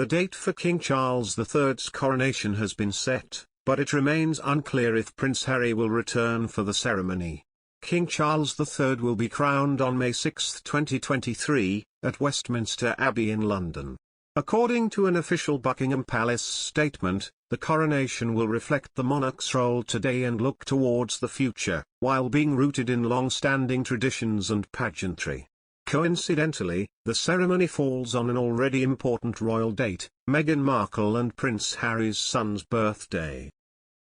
The date for King Charles III's coronation has been set, but it remains unclear if Prince Harry will return for the ceremony. King Charles III will be crowned on May 6, 2023, at Westminster Abbey in London. According to an official Buckingham Palace statement, the coronation will reflect the monarch's role today and look towards the future, while being rooted in long-standing traditions and pageantry. Coincidentally, the ceremony falls on an already important royal date, Meghan Markle and Prince Harry's son's birthday.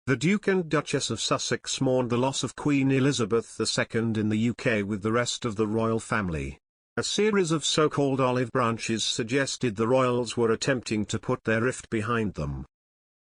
The Duke and Duchess of Sussex mourned the loss of Queen Elizabeth II in the UK with the rest of the royal family. A series of so-called olive branches suggested the royals were attempting to put their rift behind them.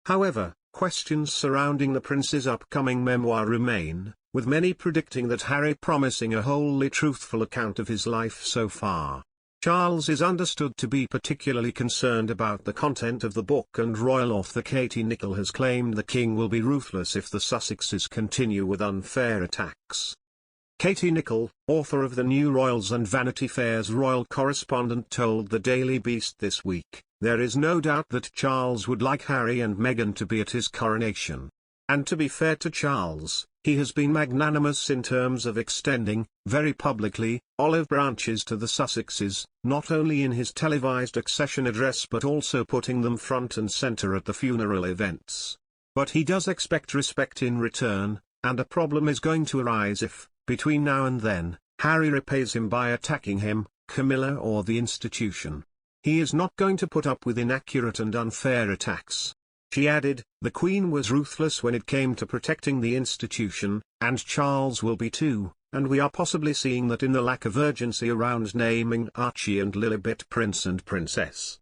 However, questions surrounding the prince's upcoming memoir remain, with many predicting that Harry promising a wholly truthful account of his life so far. Charles is understood to be particularly concerned about the content of the book, and royal author Katie Nicholl has claimed the king will be ruthless if the Sussexes continue with unfair attacks. Katie Nicholl, author of The New Royals and Vanity Fair's royal correspondent, told the Daily Beast this week, "There is no doubt that Charles would like Harry and Meghan to be at his coronation. And to be fair to Charles, he has been magnanimous in terms of extending, very publicly, olive branches to the Sussexes, not only in his televised accession address but also putting them front and centre at the funeral events. But he does expect respect in return, and a problem is going to arise if, between now and then, Harry repays him by attacking him, Camilla or the institution. He is not going to put up with inaccurate and unfair attacks." She added, "The Queen was ruthless when it came to protecting the institution, and Charles will be too, and we are possibly seeing that in the lack of urgency around naming Archie and Lilibet Prince and Princess.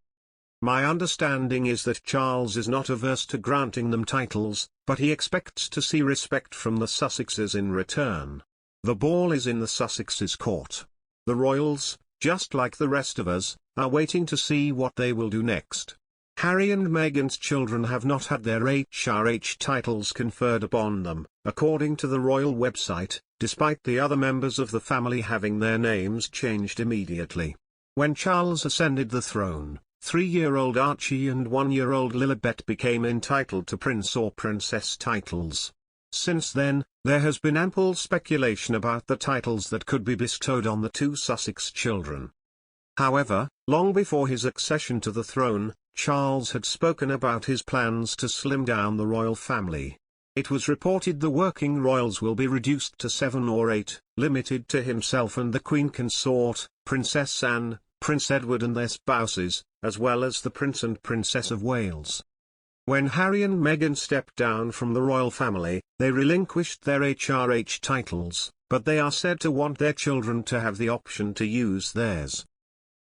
My understanding is that Charles is not averse to granting them titles, but he expects to see respect from the Sussexes in return. The ball is in the Sussexes' court. The royals, just like the rest of us, are waiting to see what they will do next. Harry and Meghan's children have not had their HRH titles conferred upon them, according to the royal website, despite the other members of the family having their names changed immediately. When Charles ascended the throne, 3-year-old Archie and 1-year-old Lilibet became entitled to prince or princess titles. Since then, there has been ample speculation about the titles that could be bestowed on the two Sussex children. However, long before his accession to the throne, Charles had spoken about his plans to slim down the royal family. It was reported the working royals will be reduced to 7 or 8, limited to himself and the Queen Consort, Princess Anne, Prince Edward and their spouses, as well as the Prince and Princess of Wales. When Harry and Meghan stepped down from the royal family, they relinquished their HRH titles, but they are said to want their children to have the option to use theirs.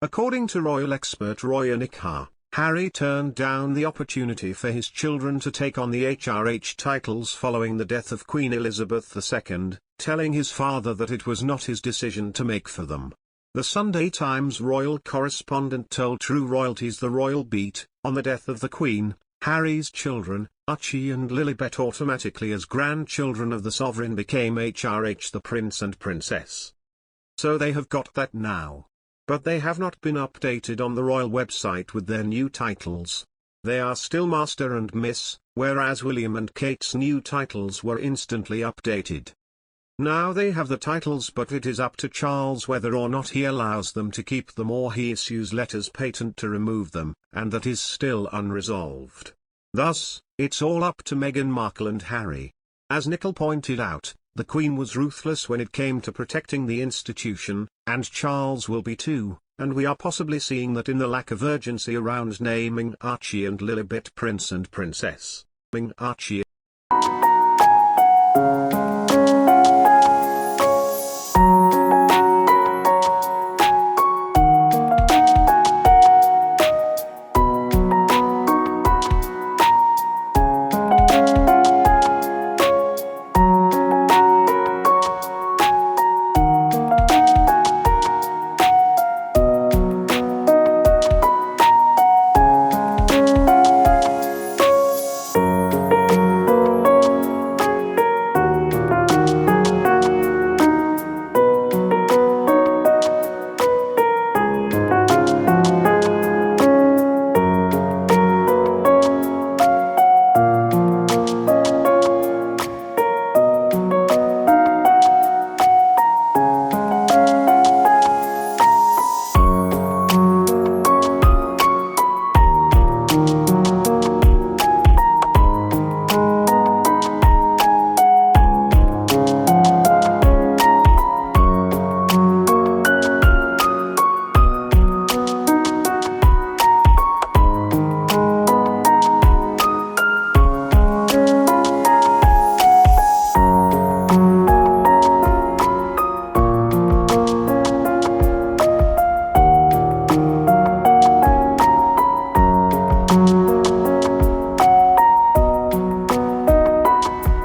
According to royal expert Roy Anikha, Harry turned down the opportunity for his children to take on the HRH titles following the death of Queen Elizabeth II, telling his father that it was not his decision to make for them. The Sunday Times royal correspondent told True Royalties the royal beat, on the death of the Queen, Harry's children, Archie and Lilibet automatically as grandchildren of the sovereign became HRH the Prince and Princess. So they have got that now. But they have not been updated on the royal website with their new titles. They are still Master and Miss, whereas William and Kate's new titles were instantly updated. Now they have the titles, but it is up to Charles whether or not he allows them to keep them or he issues letters patent to remove them, and that is still unresolved. Thus, it's all up to Meghan Markle and Harry. As Nicholl pointed out, the Queen was ruthless when it came to protecting the institution, and Charles will be too, and we are possibly seeing that in the lack of urgency around naming Archie and Lilibet Prince and Princess. Archie